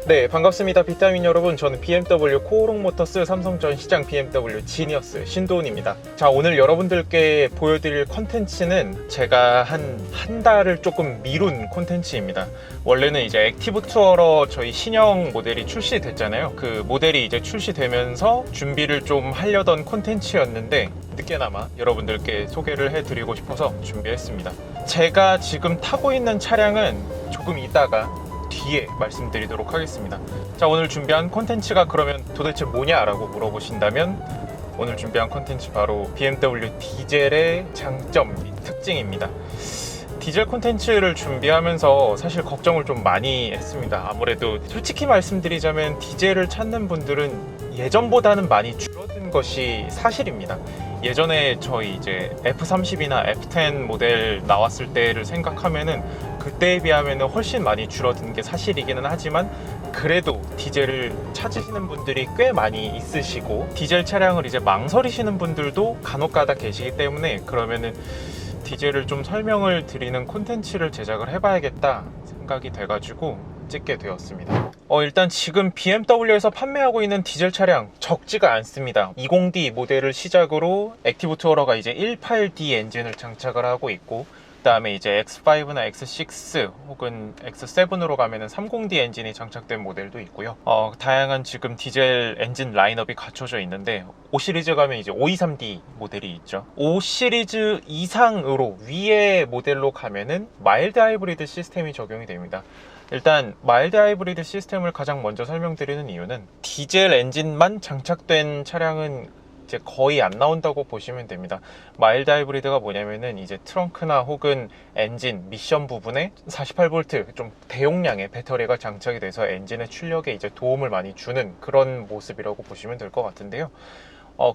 네, 반갑습니다. 비타민 여러분. 저는 BMW 코오롱 모터스 삼성 전시장 BMW 지니어스 신도훈입니다. 자, 오늘 여러분들께 보여드릴 콘텐츠는 제가 한 달을 조금 미룬 콘텐츠입니다. 원래는 이제 액티브 투어러 저희 신형 모델이 출시됐잖아요. 그 모델이 이제 출시되면서 준비를 좀 하려던 콘텐츠였는데 늦게나마 여러분들께 소개를 해드리고 싶어서 준비했습니다. 제가 지금 타고 있는 차량은 조금 이따가 뒤에 말씀드리도록 하겠습니다. 자, 오늘 준비한 콘텐츠가 그러면 도대체 뭐냐라고 물어보신다면 오늘 준비한 콘텐츠 바로 BMW 디젤의 장점, 특징입니다. 디젤 콘텐츠를 준비하면서 사실 걱정을 좀 많이 했습니다. 아무래도 솔직히 말씀드리자면 디젤을 찾는 분들은 예전보다는 많이 줄어든 것이 사실입니다. 예전에 저희 이제 F30이나 F10 모델 나왔을 때를 생각하면은 그때에 비하면 훨씬 많이 줄어든 게 사실이기는 하지만 그래도 디젤을 찾으시는 분들이 꽤 많이 있으시고 디젤 차량을 이제 망설이시는 분들도 간혹가다 계시기 때문에 그러면은 디젤을 좀 설명을 드리는 콘텐츠를 제작을 해봐야겠다 생각이 돼가지고 찍게 되었습니다. 일단 지금 BMW에서 판매하고 있는 디젤 차량 적지가 않습니다. 20D 모델을 시작으로 액티브 투어러가 이제 18D 엔진을 장착을 하고 있고 그 다음에 이제 X5나 X6 혹은 X7으로 가면은 30D 엔진이 장착된 모델도 있고요. 다양한 지금 디젤 엔진 라인업이 갖춰져 있는데 5 시리즈 가면 이제 523D 모델이 있죠. 5 시리즈 이상으로 위의 모델로 가면은 마일드 하이브리드 시스템이 적용이 됩니다. 일단 마일드 하이브리드 시스템을 가장 먼저 설명드리는 이유는 디젤 엔진만 장착된 차량은 이제 거의 안 나온다고 보시면 됩니다. 마일드 하이브리드가 뭐냐면은 이제 트렁크나 혹은 엔진 미션 부분에 48V 좀 대용량의 배터리가 장착이 돼서 엔진의 출력에 이제 도움을 많이 주는 그런 모습이라고 보시면 될 것 같은데요.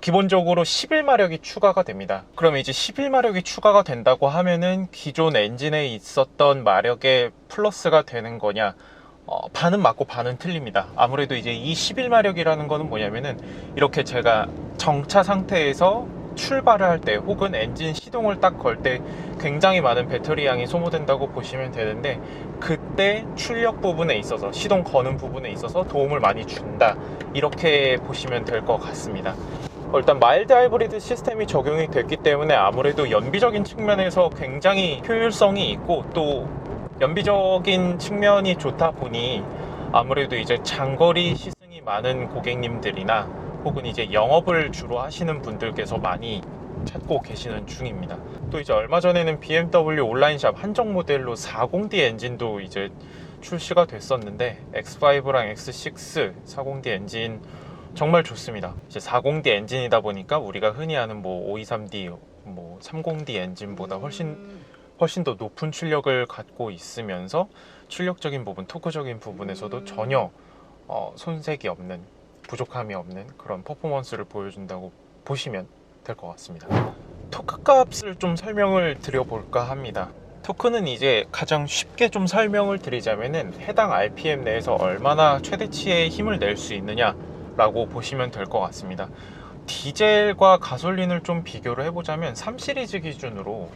기본적으로 11마력이 추가가 됩니다. 그럼 이제 11마력이 추가가 된다고 하면은 기존 엔진에 있었던 마력에 플러스가 되는 거냐? 반은 맞고 반은 틀립니다. 아무래도 이제 이 11마력이라는 거는 뭐냐면은 이렇게 제가 정차 상태에서 출발을 할 때 혹은 엔진 시동을 딱 걸 때 굉장히 많은 배터리 양이 소모된다고 보시면 되는데 그때 출력 부분에 있어서 시동 거는 부분에 있어서 도움을 많이 준다 이렇게 보시면 될 것 같습니다. 일단 마일드 하이브리드 시스템이 적용이 됐기 때문에 아무래도 연비적인 측면에서 굉장히 효율성이 있고 또 연비적인 측면이 좋다 보니 아무래도 이제 장거리 시승이 많은 고객님들이나 혹은 이제 영업을 주로 하시는 분들께서 많이 찾고 계시는 중입니다. 또 이제 얼마 전에는 BMW 온라인샵 한정 모델로 40D 엔진도 이제 출시가 됐었는데 X5랑 X6 40D 엔진 정말 좋습니다. 이제 40D 엔진이다 보니까 우리가 흔히 아는 뭐 523D, 뭐 30D 엔진보다 훨씬 더 높은 출력을 갖고 있으면서 출력적인 부분, 토크적인 부분에서도 전혀 손색이 없는, 부족함이 없는 그런 퍼포먼스를 보여준다고 보시면 될 것 같습니다. 토크 값을 좀 설명을 드려볼까 합니다. 토크는 이제 가장 쉽게 좀 설명을 드리자면은 해당 RPM 내에서 얼마나 최대치의 힘을 낼 수 있느냐 라고 보시면 될 것 같습니다. 디젤과 가솔린을 좀 비교를 해보자면 3시리즈 기준으로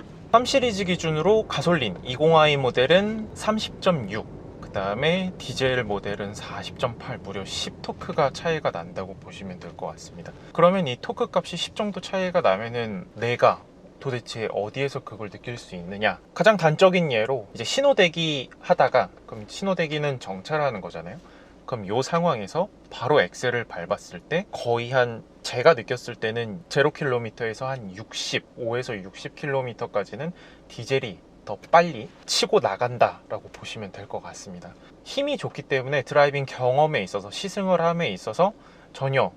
가솔린 20i 모델은 30.6, 그 다음에 디젤 모델은 40.8, 무려 10토크가 차이가 난다고 보시면 될 것 같습니다. 그러면 이 토크 값이 10 정도 차이가 나면은 내가 도대체 어디에서 그걸 느낄 수 있느냐? 가장 단적인 예로 이제 신호대기 하다가, 그럼 신호대기는 정차를 하는 거잖아요. 그럼 이 상황에서 바로 엑셀을 밟았을 때 거의 제가 느꼈을 때는 0km에서 한 5에서 60km까지는 디젤이 더 빨리 치고 나간다 라고 보시면 될 것 같습니다. 힘이 좋기 때문에 드라이빙 경험에 있어서 시승을 함에 있어서 전혀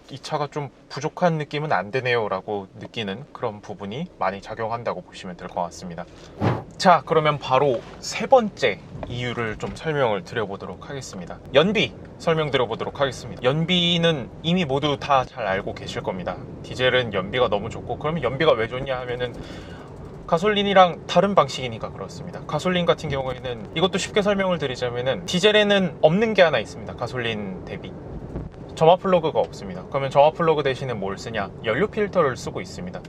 이 차가 좀 부족한 느낌은 안 드네요 라고 느끼는 그런 부분이 많이 작용한다고 보시면 될 것 같습니다. 자, 그러면 바로 세 번째 이유를 좀 설명을 드려보도록 하겠습니다. 연비 설명드려보도록 하겠습니다. 연비는 이미 모두 다 잘 알고 계실 겁니다. 디젤은 연비가 너무 좋고, 그러면 연비가 왜 좋냐 하면은 가솔린이랑 다른 방식이니까 그렇습니다. 가솔린 같은 경우에는 이것도 쉽게 설명을 드리자면은 디젤에는 없는 게 하나 있습니다. 가솔린 대비 점화 플러그가 없습니다. 그러면 점화 플러그 대신에 뭘 쓰냐? 연료 필터를 쓰고 있습니다.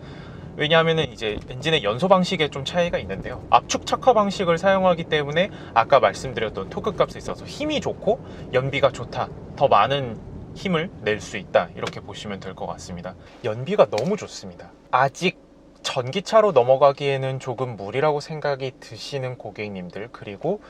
왜냐하면 이제 엔진의 연소 방식에 좀 차이가 있는데요. 압축 척화 방식을 사용하기 때문에 아까 말씀드렸던 토크 값에 있어서 힘이 좋고 연비가 좋다, 더 많은 힘을 낼 수 있다, 이렇게 보시면 될 것 같습니다. 연비가 너무 좋습니다. 아직 전기차로 넘어가기에는 조금 무리라고 생각이 드시는 고객님들, 그리고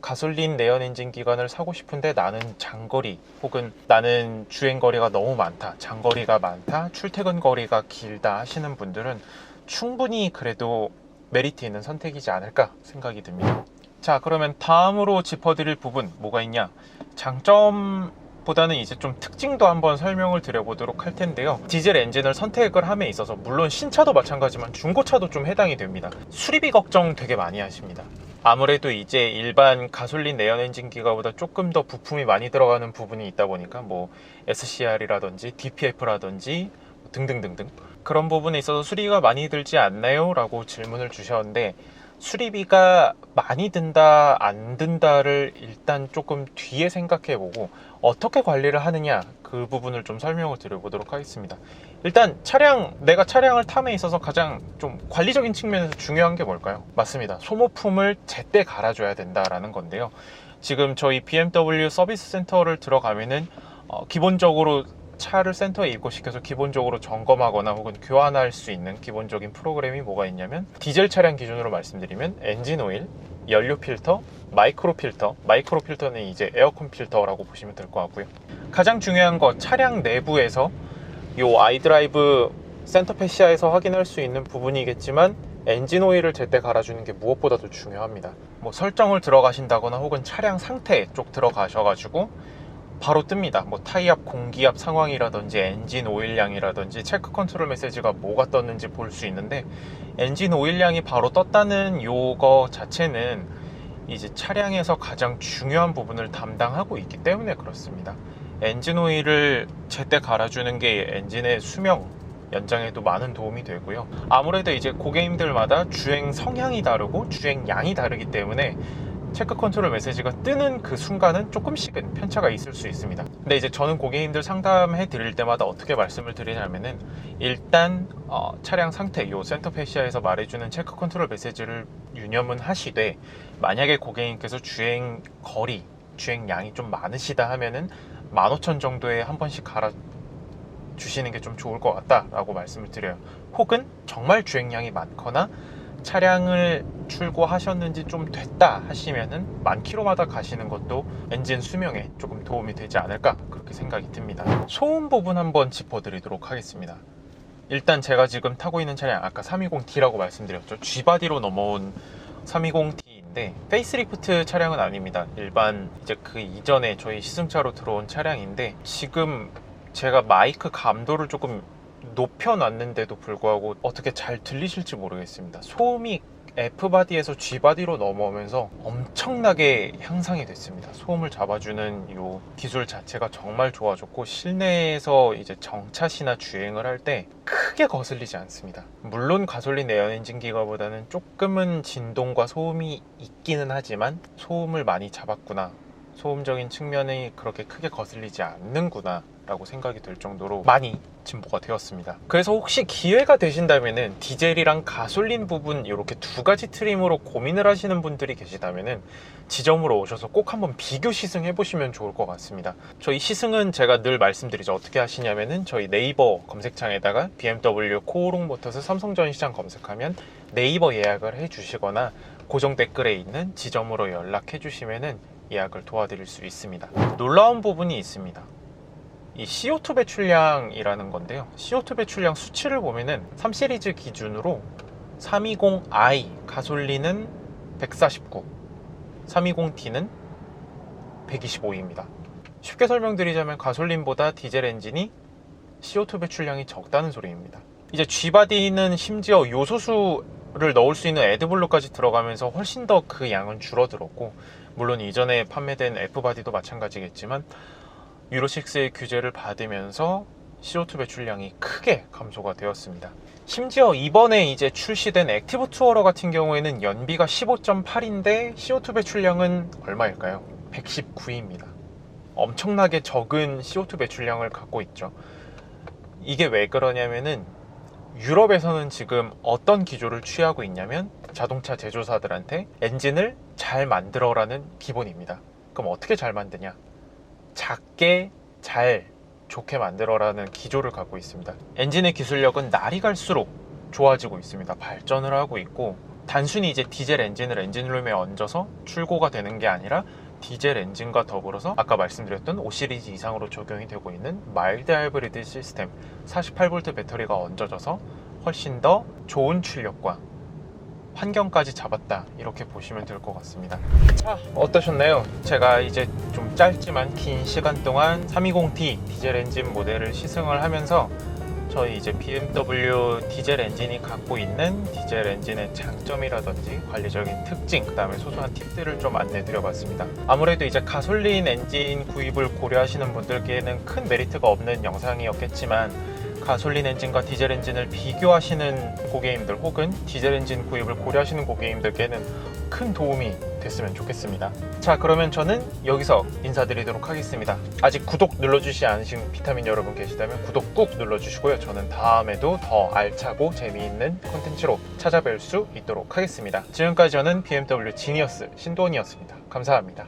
가솔린 내연 엔진 기관을 사고 싶은데 나는 장거리 혹은 나는 주행거리가 너무 많다, 장거리가 많다, 출퇴근 거리가 길다 하시는 분들은 충분히 그래도 메리트 있는 선택이지 않을까 생각이 듭니다. 자, 그러면 다음으로 짚어드릴 부분 뭐가 있냐, 장점보다는 이제 좀 특징도 한번 설명을 드려보도록 할 텐데요. 디젤 엔진을 선택을 함에 있어서 물론 신차도 마찬가지지만 중고차도 좀 해당이 됩니다. 수리비 걱정 되게 많이 하십니다. 아무래도 이제 일반 가솔린 내연 엔진 기가보다 조금 더 부품이 많이 들어가는 부분이 있다 보니까 뭐 SCR이라든지 DPF라든지 등등등등 그런 부분에 있어서 수리가 많이 들지 않나요? 라고 질문을 주셨는데, 수리비가 많이 든다 안 든다를 일단 조금 뒤에 생각해보고 어떻게 관리를 하느냐, 그 부분을 좀 설명을 드려보도록 하겠습니다. 일단 내가 차량을 탐에 있어서 가장 좀 관리적인 측면에서 중요한 게 뭘까요? 맞습니다. 소모품을 제때 갈아줘야 된다라는 건데요. 지금 저희 BMW 서비스 센터를 들어가면은 기본적으로 차를 센터에 입고시켜서 기본적으로 점검하거나 혹은 교환할 수 있는 기본적인 프로그램이 뭐가 있냐면, 디젤 차량 기준으로 말씀드리면 엔진 오일, 연료 필터, 마이크로 필터는 이제 에어컨 필터라고 보시면 될 것 같고요. 가장 중요한 거, 차량 내부에서 요 아이드라이브 센터 패시아에서 확인할 수 있는 부분이겠지만 엔진 오일을 제때 갈아주는 게 무엇보다도 중요합니다. 뭐 설정을 들어가신다거나 혹은 차량 상태 쪽 들어가셔가지고 바로 뜹니다. 뭐 타이압, 공기압 상황이라든지 엔진 오일량이라든지 체크 컨트롤 메시지가 뭐가 떴는지 볼 수 있는데, 엔진 오일량이 바로 떴다는 요거 자체는 이제 차량에서 가장 중요한 부분을 담당하고 있기 때문에 그렇습니다. 엔진 오일을 제때 갈아주는 게 엔진의 수명 연장에도 많은 도움이 되고요. 아무래도 이제 고객님들마다 주행 성향이 다르고 주행량이 다르기 때문에 체크 컨트롤 메시지가 뜨는 그 순간은 조금씩은 편차가 있을 수 있습니다. 근데 이제 저는 고객님들 상담해 드릴 때마다 어떻게 말씀을 드리냐면은, 일단 차량 상태, 요 센터 패시아에서 말해주는 체크 컨트롤 메시지를 유념은 하시되, 만약에 고객님께서 주행 거리, 주행량이 좀 많으시다 하면은 15,000 정도에 한 번씩 갈아 주시는 게 좀 좋을 것 같다 라고 말씀을 드려요. 혹은 정말 주행량이 많거나 차량을 출고하셨는지 좀 됐다 하시면은 10,000km마다 가시는 것도 엔진 수명에 조금 도움이 되지 않을까, 그렇게 생각이 듭니다. 소음 부분 한번 짚어드리도록 하겠습니다. 일단 제가 지금 타고 있는 차량, 아까 320D라고 말씀드렸죠. G바디로 넘어온 320D인데 페이스리프트 차량은 아닙니다. 일반 이제 그 이전에 저희 시승차로 들어온 차량인데, 지금 제가 마이크 감도를 조금 높여놨는데도 불구하고 어떻게 잘 들리실지 모르겠습니다. 소음이 F바디에서 G바디로 넘어오면서 엄청나게 향상이 됐습니다. 소음을 잡아주는 이 기술 자체가 정말 좋아졌고, 실내에서 이제 정차시나 주행을 할 때 크게 거슬리지 않습니다. 물론 가솔린 내연 엔진 기가보다는 조금은 진동과 소음이 있기는 하지만 소음을 많이 잡았구나, 소음적인 측면이 그렇게 크게 거슬리지 않는구나 라고 생각이 들 정도로 많이 진보가 되었습니다. 그래서 혹시 기회가 되신다면은 디젤이랑 가솔린 부분 이렇게 두 가지 트림으로 고민을 하시는 분들이 계시다면은 지점으로 오셔서 꼭 한번 비교 시승해 보시면 좋을 것 같습니다. 저희 시승은 제가 늘 말씀드리죠. 어떻게 하시냐면은 저희 네이버 검색창에다가 BMW 코오롱 모터스 삼성전시장 검색하면 네이버 예약을 해 주시거나 고정 댓글에 있는 지점으로 연락해 주시면은 예약을 도와드릴 수 있습니다. 놀라운 부분이 있습니다. 이 CO2 배출량이라는 건데요. CO2 배출량 수치를 보면은 3시리즈 기준으로 320i 가솔린은 149, 320D는 125입니다. 쉽게 설명드리자면 가솔린보다 디젤 엔진이 CO2 배출량이 적다는 소리입니다. 이제 G바디는 심지어 요소수를 넣을 수 있는 애드블루까지 들어가면서 훨씬 더 그 양은 줄어들었고, 물론 이전에 판매된 F바디도 마찬가지겠지만 유로6의 규제를 받으면서 CO2 배출량이 크게 감소가 되었습니다. 심지어 이번에 이제 출시된 액티브 투어러 같은 경우에는 연비가 15.8인데 CO2 배출량은 얼마일까요? 119입니다. 엄청나게 적은 CO2 배출량을 갖고 있죠. 이게 왜 그러냐면은 유럽에서는 지금 어떤 기조를 취하고 있냐면 자동차 제조사들한테 엔진을 잘 만들어라는 기본입니다. 그럼 어떻게 잘 만드냐? 작게 잘 좋게 만들어라는 기조를 갖고 있습니다. 엔진의 기술력은 날이 갈수록 좋아지고 있습니다. 발전을 하고 있고, 단순히 이제 디젤 엔진을 엔진룸에 얹어서 출고가 되는 게 아니라 디젤 엔진과 더불어서 아까 말씀드렸던 5시리즈 이상으로 적용이 되고 있는 마일드 하이브리드 시스템 48V 배터리가 얹어져서 훨씬 더 좋은 출력과 환경까지 잡았다, 이렇게 보시면 될 것 같습니다. 자, 어떠셨나요? 제가 이제 좀 짧지만 긴 시간 동안 320D 디젤 엔진 모델을 시승을 하면서 저희 이제 BMW 디젤 엔진이 갖고 있는 디젤 엔진의 장점이라든지 관리적인 특징, 그 다음에 소소한 팁들을 좀 안내 드려봤습니다. 아무래도 이제 가솔린 엔진 구입을 고려하시는 분들께는 큰 메리트가 없는 영상이었겠지만, 가솔린 엔진과 디젤 엔진을 비교하시는 고객님들 혹은 디젤 엔진 구입을 고려하시는 고객님들께는 큰 도움이 됐으면 좋겠습니다. 자, 그러면 저는 여기서 인사드리도록 하겠습니다. 아직 구독 눌러주시지 않으신 비타민 여러분 계시다면 구독 꾹 눌러주시고요. 저는 다음에도 더 알차고 재미있는 콘텐츠로 찾아뵐 수 있도록 하겠습니다. 지금까지 저는 BMW 지니어스 신도원이었습니다. 감사합니다.